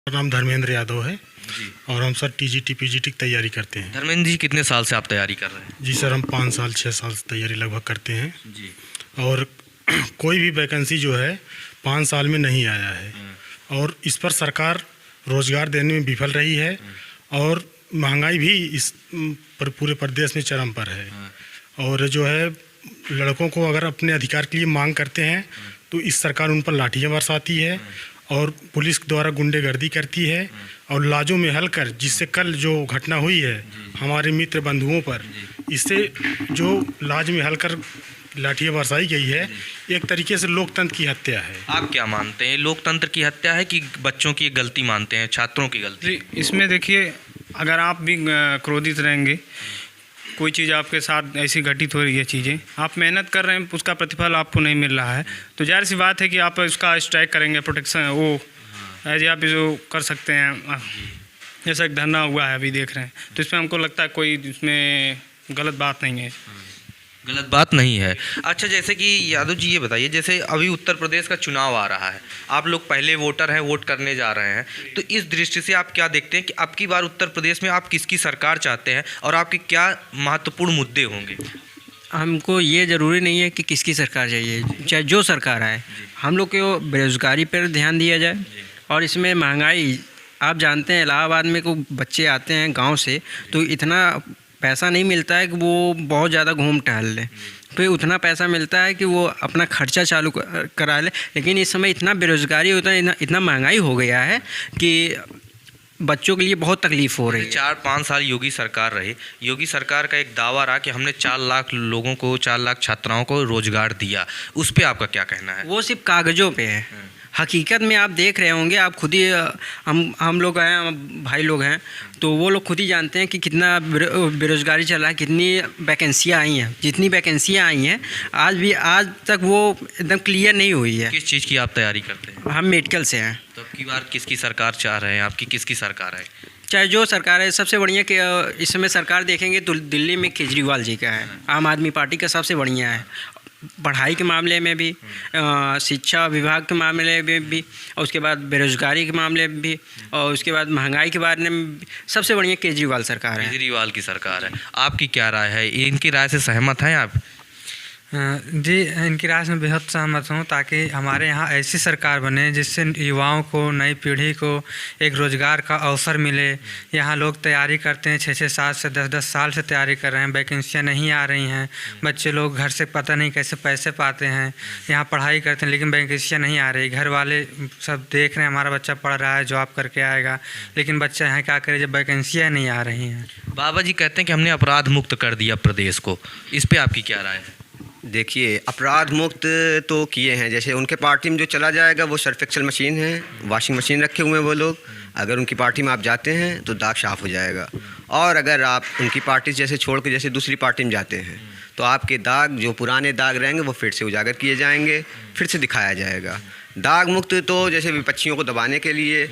मेरा नाम धर्मेंद्र यादव है जी। और हम सर टीजीटी पीजीटी की तैयारी करते हैं। धर्मेंद्र जी, कितने साल से आप तैयारी कर रहे हैं? जी सर, हम 5 साल 6 साल से तैयारी लगभग करते हैं जी। और कोई भी वैकेंसी जो है 5 साल में नहीं आया है और इस पर सरकार रोज़गार देने में विफल रही है और महंगाई भी इस पर पूरे प्रदेश में चरम पर है। और जो है लड़कों को अगर अपने अधिकार के लिए मांग करते हैं तो इस सरकार उन पर लाठियाँ बरसाती है और पुलिस द्वारा गुंडेगर्दी करती है और लाजों में हल कर, जिससे कल जो घटना हुई है हमारे मित्र बंधुओं पर, इससे जो लाज में हल कर लाठियाँ बरसाई गई है, एक तरीके से लोकतंत्र की हत्या है। आप क्या मानते हैं, लोकतंत्र की हत्या है कि बच्चों की गलती मानते हैं, छात्रों की गलती? जी, इसमें देखिए, अगर आप भी क्रोधित रहेंगे, कोई चीज़ आपके साथ ऐसी घटित हो रही है, चीज़ें आप मेहनत कर रहे हैं, उसका प्रतिफल आपको नहीं मिल रहा है, तो जाहिर सी बात है कि आप उसका स्ट्राइक करेंगे, प्रोटेक्शन वो ऐसे आप जो कर सकते हैं। जैसा एक धरना हुआ है अभी देख रहे हैं, तो इसमें हमको लगता है कोई इसमें गलत बात नहीं है। गलत बात नहीं है। अच्छा, जैसे कि यादव जी ये बताइए, जैसे अभी उत्तर प्रदेश का चुनाव आ रहा है, आप लोग पहले वोटर हैं, वोट करने जा रहे हैं, तो इस दृष्टि से आप क्या देखते हैं कि अब की बार उत्तर प्रदेश में आप किसकी सरकार चाहते हैं और आपके क्या महत्वपूर्ण मुद्दे होंगे? हमको ये ज़रूरी नहीं है कि किसकी सरकार चाहिए, चाहे जो सरकार आए, हम लोग को बेरोज़गारी पर ध्यान दिया जाए। और इसमें महंगाई, आप जानते हैं इलाहाबाद में को बच्चे आते हैं गांव से, तो इतना पैसा नहीं मिलता है कि वो बहुत ज़्यादा घूम टहल लें, तो उतना पैसा मिलता है कि वो अपना खर्चा चालू करा ले। लेकिन इस समय इतना बेरोज़गारी होता है, इतना महंगाई हो गया है कि बच्चों के लिए बहुत तकलीफ़ हो रही है। 4-5 साल योगी सरकार रही, योगी सरकार का एक दावा रहा कि हमने 4 लाख लोगों को, 4 लाख छात्राओं को रोज़गार दिया, उस पर आपका क्या कहना है? वो सिर्फ कागज़ों पे है। हकीकत में आप देख रहे होंगे, आप खुद ही, हम लोग हैं, हम भाई लोग हैं, तो वो लोग खुद ही जानते हैं कि कितना बेरोज़गारी चल रहा है, कितनी वैकेंसियाँ आई हैं। जितनी वैकेंसियाँ आई हैं आज तक वो एकदम क्लियर नहीं हुई है। किस चीज़ की आप तैयारी करते हैं? हम मेडिकल से हैं। तो अब की बार किसकी सरकार चाह रहे हैं, आपकी किसकी सरकार है? चाहे जो सरकार है, सबसे बढ़िया कि इस समय सरकार देखेंगे तो दिल्ली में केजरीवाल जी का है, आम आदमी पार्टी का सबसे बढ़िया है। पढ़ाई के मामले में भी, शिक्षा विभाग के मामले में भी, और उसके बाद बेरोज़गारी के मामले में भी, और उसके बाद महंगाई के बारे में भी सबसे बढ़िया केजरीवाल सरकार है। केजरीवाल की सरकार है। आपकी क्या राय है, इनकी राय से सहमत हैं आप? जी, इनकी राय से मैं बेहद सहमत हूँ, ताकि हमारे यहाँ ऐसी सरकार बने जिससे युवाओं को, नई पीढ़ी को एक रोज़गार का अवसर मिले। यहाँ लोग तैयारी करते हैं, 6-6 साल से 10-10 साल से तैयारी कर रहे हैं, वैकेंसियाँ नहीं आ रही हैं, बच्चे लोग घर से पता नहीं कैसे पैसे पाते हैं, यहाँ पढ़ाई करते हैं लेकिन वैकेंसियाँ नहीं आ रही। घर वाले सब देख रहे हैं हमारा बच्चा पढ़ रहा है, जॉब करके आएगा, लेकिन बच्चा यहाँ क्या करे जब वैकेंसियाँ नहीं आ रही हैं। बाबा जी कहते हैं कि हमने अपराध मुक्त कर दिया प्रदेश को, इस पर आपकी क्या राय है? देखिए, अपराध मुक्त तो किए हैं, जैसे उनके पार्टी में जो चला जाएगा वो सर्फ एक्सल मशीन है, वॉशिंग मशीन रखे हुए हैं वो लोग, अगर उनकी पार्टी में आप जाते हैं तो दाग साफ हो जाएगा। और अगर आप उनकी पार्टी जैसे छोड़ के जैसे दूसरी पार्टी में जाते हैं तो आपके दाग, जो पुराने दाग रहेंगे, वो फिर से उजागर किए जाएंगे, फिर से दिखाया जाएगा। दाग मुक्त तो जैसे विपक्षियों को दबाने के लिए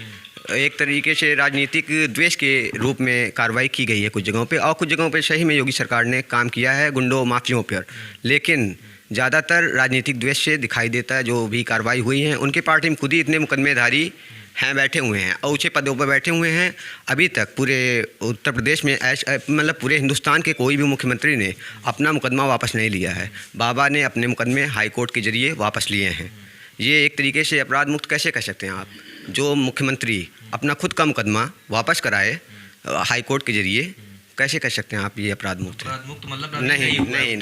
एक तरीके से राजनीतिक द्वेष के रूप में कार्रवाई की गई है कुछ जगहों पे, और कुछ जगहों पे सही में योगी सरकार ने काम किया है गुंडों माफियों पर, लेकिन ज़्यादातर राजनीतिक द्वेष से दिखाई देता है। जो भी कार्रवाई हुई है, उनकी पार्टी में खुद ही इतने मुकदमेधारी हैं, बैठे हुए हैं, ऊँचे पदों पर बैठे हुए हैं। अभी तक पूरे उत्तर प्रदेश में मतलब पूरे हिंदुस्तान के कोई भी मुख्यमंत्री ने अपना मुकदमा वापस नहीं लिया है। बाबा ने अपने मुकदमे हाई कोर्ट के जरिए वापस लिए हैं। ये एक तरीके से अपराध मुक्त कैसे कह सकते हैं आप? जो मुख्यमंत्री अपना खुद का मुकदमा वापस कराए हाई कोर्ट के जरिए, कैसे कह सकते हैं आप ये अपराध मुक्त है? अपराध मुक्त मतलब नहीं,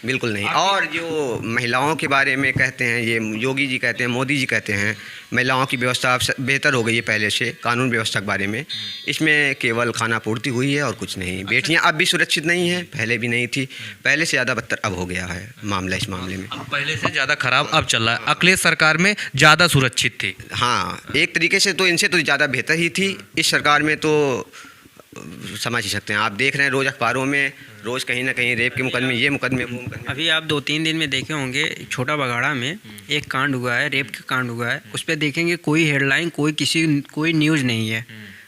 बिल्कुल नहीं। और जो महिलाओं के बारे में कहते हैं, ये योगी जी कहते हैं, मोदी जी कहते हैं महिलाओं की व्यवस्था बेहतर हो गई है पहले से, कानून व्यवस्था के बारे में, इसमें केवल खाना पूर्ति हुई है और कुछ नहीं। बेटियां अब भी सुरक्षित नहीं हैं, पहले भी नहीं थी, पहले से ज़्यादा बदतर अब हो गया है मामला इस मामले में। अब पहले से ज़्यादा खराब अब चल रहा है। अखिलेश सरकार में ज़्यादा सुरक्षित थी। हाँ, एक तरीके से तो इनसे तो ज़्यादा बेहतर ही थी, इस सरकार में तो समझ ही सकते हैं। आप देख रहे हैं रोज़ अखबारों में, रोज़ कहीं ना कहीं रेप के मुकदमे, ये मुकदमे, वो मुकदमे। अभी आप 2-3 दिन में देखे होंगे, छोटा बगाड़ा में एक कांड हुआ है, रेप का कांड हुआ है, उस पर देखेंगे कोई हेडलाइन, कोई न्यूज़ नहीं है।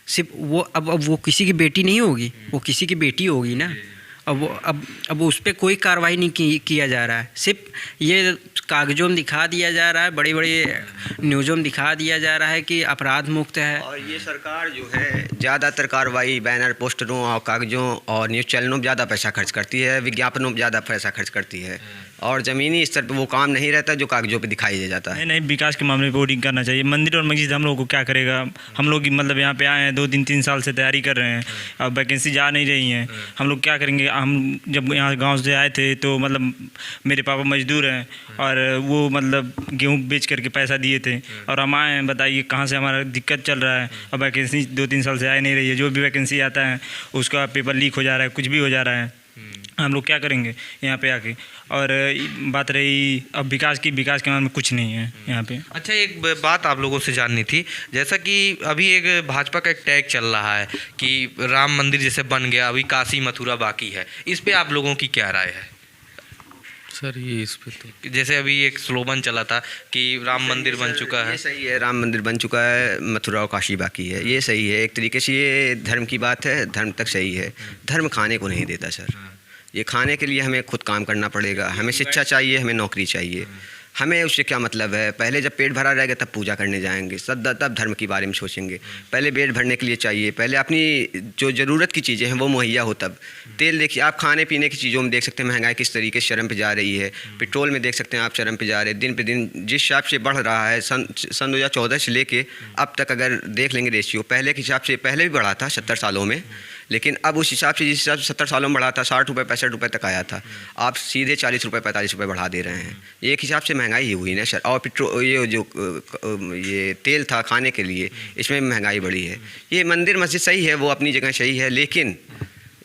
सिर्फ वो अब वो किसी की बेटी नहीं होगी, वो किसी की बेटी होगी ना, अब उस पर कोई कार्रवाई नहीं किया जा रहा है। सिर्फ ये कागजों में दिखा दिया जा रहा है, बड़ी बड़ी न्यूज़ों में दिखा दिया जा रहा है कि अपराध मुक्त है। और ये सरकार जो है ज़्यादातर कार्रवाई बैनर, पोस्टरों और कागजों और न्यूज़ चैनलों में ज़्यादा पैसा खर्च करती है, विज्ञापनों में ज़्यादा पैसा खर्च करती है, और ज़मीनी स्तर पर वो काम नहीं रहता जो कागजों पे दिखाई जाता है। नहीं, विकास के मामले पे वोटिंग करना चाहिए। मंदिर और मस्जिद हम लोगों को क्या करेगा? हम लोग मतलब यहाँ पे आए हैं, 2-3 साल से तैयारी कर रहे हैं, अब वैकेंसी जा नहीं रही हैं, हम लोग क्या करेंगे? हम जब यहाँ गांव से आए थे तो मतलब मेरे पापा मजदूर हैं और वो मतलब गेहूँ बेच करके पैसा दिए थे, और हम आए हैं, बताइए कहाँ से हमारा दिक्कत चल रहा है। अब वैकेंसी 2-3 साल से आ नहीं रही है, जो भी वैकेंसी आता है उसका पेपर लीक हो जा रहा है, कुछ भी हो जा रहा है, हम लोग क्या करेंगे यहाँ पे आके? और बात रही अब विकास के मामले में कुछ नहीं है यहाँ पे। अच्छा, एक बात आप लोगों से जाननी थी, जैसा कि अभी एक भाजपा का एक टैग चल रहा है कि राम मंदिर जैसे बन गया, अभी काशी मथुरा बाकी है, इस पे आप लोगों की क्या राय है? सर ये इस पे तो जैसे अभी एक स्लोगन चला था कि राम मंदिर बन चुका है। ये सही है, राम मंदिर बन चुका है, मथुरा और काशी बाकी है, ये सही है। एक तरीके से ये धर्म की बात है, धर्म तक सही है। धर्म खाने को नहीं देता सर, ये खाने के लिए हमें खुद काम करना पड़ेगा। हमें शिक्षा चाहिए, हमें नौकरी चाहिए। हमें उससे क्या मतलब है? पहले जब पेट भरा रहेगा तब पूजा करने जाएंगे, तब धर्म के बारे में सोचेंगे। पहले पेट भरने के लिए चाहिए, पहले अपनी जो ज़रूरत की चीज़ें हैं वो मुहैया हो तब। तेल देखिए आप, खाने पीने की चीज़ों में देख सकते हैं महंगाई किस तरीके से चरम पे जा रही है। पेट्रोल में देख सकते हैं आप चरम पे जा रहे हैं, दिन पे दिन जिस हिसाब से बढ़ रहा है। सन 2014 से लेके अब तक अगर देख लेंगे रेशियो, पहले के हिसाब से पहले भी बढ़ा था 70 सालों में, लेकिन अब उस हिसाब से जिस हिसाब से 70 सालों में बढ़ा था, 60 रुपये 65 रुपये तक आया था, आप सीधे 40 रुपये 45 रुपये बढ़ा दे रहे हैं। एक हिसाब से महंगाई ही हुई ना सर। और पेट्रोल, ये तेल था खाने के लिए, इसमें महंगाई बढ़ी है। ये मंदिर मस्जिद सही है, वो अपनी जगह सही है, लेकिन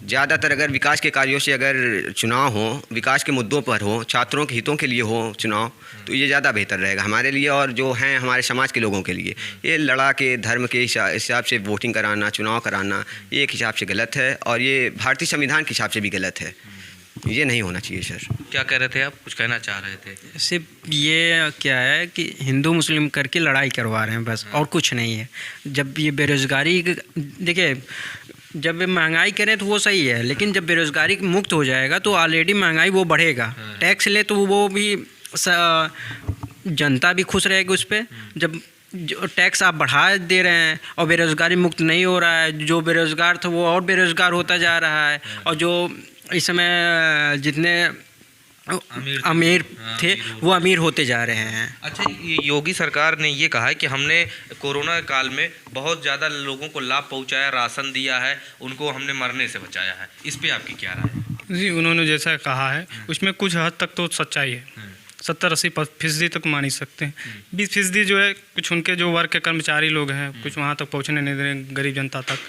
ज़्यादातर अगर विकास के कार्यों से अगर चुनाव हो, विकास के मुद्दों पर हो, छात्रों के हितों के लिए हो चुनाव, तो ये ज़्यादा बेहतर रहेगा हमारे लिए और जो हैं हमारे समाज के लोगों के लिए। ये लड़ा के धर्म के हिसाब से वोटिंग कराना, चुनाव कराना, ये एक हिसाब से गलत है, और ये भारतीय संविधान के हिसाब से भी गलत है। ये नहीं होना चाहिए सर। क्या कह रहे थे आप? कुछ कहना चाह रहे थे? सिर्फ ये क्या है कि हिंदू मुस्लिम करके लड़ाई करवा रहे हैं बस, और कुछ नहीं है। जब ये बेरोज़गारी, देखिए जब महंगाई करें तो वो सही है, लेकिन जब बेरोज़गारी मुक्त हो जाएगा तो ऑलरेडी महंगाई वो बढ़ेगा। टैक्स ले तो वो भी जनता भी खुश रहेगी उस पर। जब जो टैक्स आप बढ़ा दे रहे हैं और बेरोज़गारी मुक्त नहीं हो रहा है, जो बेरोज़गार था वो और बेरोज़गार होता जा रहा है, और जो इस समय जितने अमीर थे वो अमीर होते जा रहे हैं। अच्छा, योगी सरकार ने ये कहा है कि हमने कोरोना काल में बहुत ज़्यादा लोगों को लाभ पहुंचाया, राशन दिया है, उनको हमने मरने से बचाया है, इस पे आपकी क्या राय है? जी, उन्होंने जैसा कहा है उसमें कुछ हद तक तो सच्चाई है। 70-80% तक मान ही सकते हैं। 20% जो है कुछ उनके जो वर्ग के कर्मचारी लोग हैं, कुछ वहाँ तक पहुँचने नहीं दे रहे गरीब जनता तक,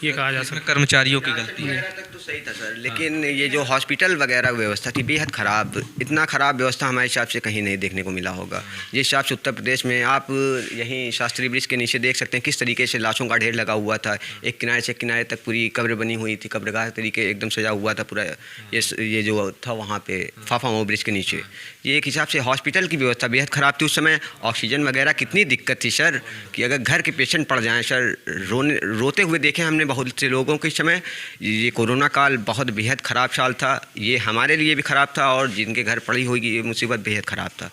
ये कहा जा सकता है। कर्मचारियों की गलती है। तक तो सही था सर, लेकिन ये जो हॉस्पिटल वगैरह व्यवस्था थी बेहद ख़राब। इतना ख़राब व्यवस्था हमारे हिसाब से कहीं नहीं देखने को मिला होगा। जिस हिसाब से उत्तर प्रदेश में आप यहीं शास्त्री ब्रिज के नीचे देख सकते हैं किस तरीके से लाशों का ढेर लगा हुआ था। एक किनारे से किनारे तक पूरी कब्र बनी हुई थी, कब्रगाह तरीके एकदम सजा हुआ था पूरा। ये जो था वहाँ पे फाफा ब्रिज के नीचे, ये एक हिसाब से हॉस्पिटल की व्यवस्था बेहद ख़राब थी। उस समय ऑक्सीजन वगैरह कितनी दिक्कत थी सर कि अगर घर के पेशेंट पड़ जाएँ सर, रोते हुए देखे हमने बहुत से लोगों के समय। ये कोरोना काल बहुत बेहद ख़राब साल था, ये हमारे लिए भी ख़राब था और जिनके घर पड़ी होगी ये मुसीबत बेहद ख़राब था।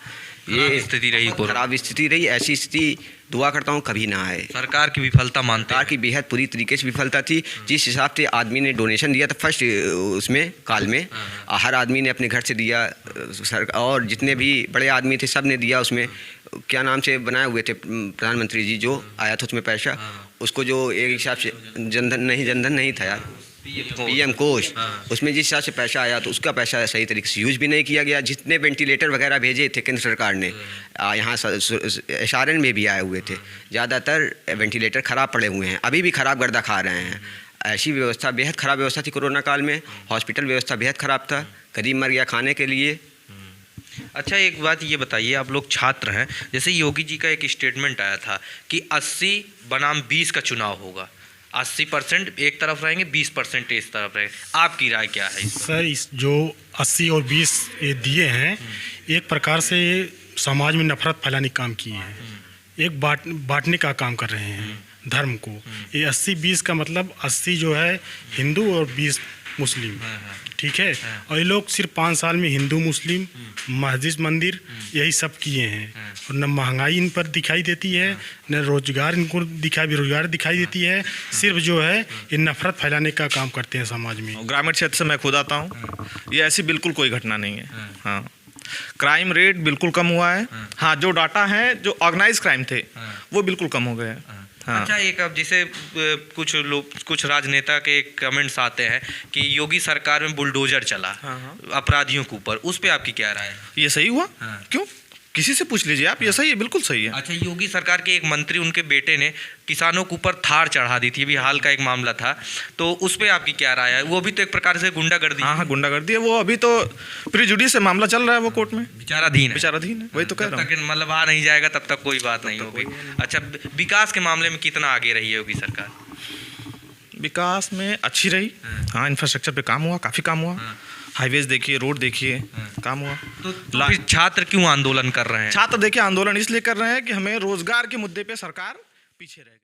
ये स्थिति रही, ख़राब स्थिति रही। ऐसी स्थिति दुआ करता हूँ कभी ना आए। सरकार की विफलता मानते सरकार की बेहद पूरी तरीके से विफलता थी। जिस हिसाब से आदमी ने डोनेशन दिया था फर्स्ट उसमें काल में, हर आदमी ने अपने घर से दिया, और जितने भी बड़े आदमी थे सब ने दिया। उसमें क्या नाम से बनाए हुए थे प्रधानमंत्री जी, जो आया था उसमें पैसा, उसको जो एक हिसाब से जनधन नहीं था यार, पीएम कोष, उसमें जिस हिसाब से पैसा आया तो उसका पैसा सही तरीके से यूज़ भी नहीं किया गया। जितने वेंटिलेटर वगैरह भेजे थे केंद्र सरकार ने, यहाँ SRN में भी आए हुए थे, ज़्यादातर वेंटिलेटर ख़राब पड़े हुए हैं, अभी भी ख़राब गर्दा खा रहे हैं। ऐसी व्यवस्था बेहद ख़राब व्यवस्था थी कोरोना काल में। हॉस्पिटल व्यवस्था बेहद ख़राब था, गरीब मर गया खाने के लिए। अच्छा, एक बात ये बताइए, आप लोग छात्र हैं, जैसे योगी जी का एक स्टेटमेंट आया था कि 80 बनाम 20 का चुनाव होगा, 80% एक तरफ रहेंगे, 20% इस तरफ रहेंगे, आपकी राय क्या है? सर इस जो 80 और 20 ये दिए हैं, एक प्रकार से ये समाज में नफरत फैलाने का काम किए हैं, एक बांटने का काम कर रहे हैं धर्म को। ये 80-20 का मतलब 80 जो है हिंदू और 20 मुस्लिम, ठीक है। और ये लोग सिर्फ 5 साल में हिंदू मुस्लिम मस्जिद मंदिर यही सब किए हैं। और न महंगाई इन पर दिखाई देती है, न रोजगार इनको बेरोजगार दिखाई देती है। सिर्फ जो है ये नफरत फैलाने का काम करते हैं समाज में। ग्रामीण क्षेत्र से मैं खुद आता हूँ, ये ऐसी बिल्कुल कोई घटना नहीं है। हाँ, क्राइम रेट बिल्कुल कम हुआ है। हाँ, जो डाटा है जो ऑर्गेनाइज क्राइम थे वो बिल्कुल कम हो गए हैं। हाँ। अच्छा, एक अब जैसे कुछ लोग, कुछ राजनेता के कमेंट्स आते हैं कि योगी सरकार में बुलडोजर चला अपराधियों के ऊपर, उस पे आपकी क्या राय है? ये सही हुआ? क्यों? किसी से पूछ लीजिए आप, ये सही है, बिल्कुल सही है। अच्छा, योगी सरकार के एक मंत्री, उनके बेटे ने किसानों के ऊपर थार चढ़ा दी थी, अभी हाल का एक मामला था, तो उस पे आपकी क्या राय है? वो भी तो एक प्रकार से गुंडागर्दी। हाँ, गुंडागर्दी है वो। अभी तो प्रीजुडिस से मामला चल रहा है, वो कोर्ट में विचाराधीन है। वही तो कह रहा हूँ, मतलब आ नहीं जाएगा तब तक कोई बात नहीं होगी। अच्छा, विकास के मामले में कितना आगे रही है योगी सरकार? विकास में अच्छी रही। हाँ, इंफ्रास्ट्रक्चर पे काम हुआ, काफ़ी काम हुआ। हाईवेज देखिए, रोड देखिए, काम हुआ। तो फिर छात्र क्यों आंदोलन कर रहे हैं? छात्र देखिए आंदोलन इसलिए कर रहे हैं कि हमें रोजगार के मुद्दे पे सरकार पीछे रह गई।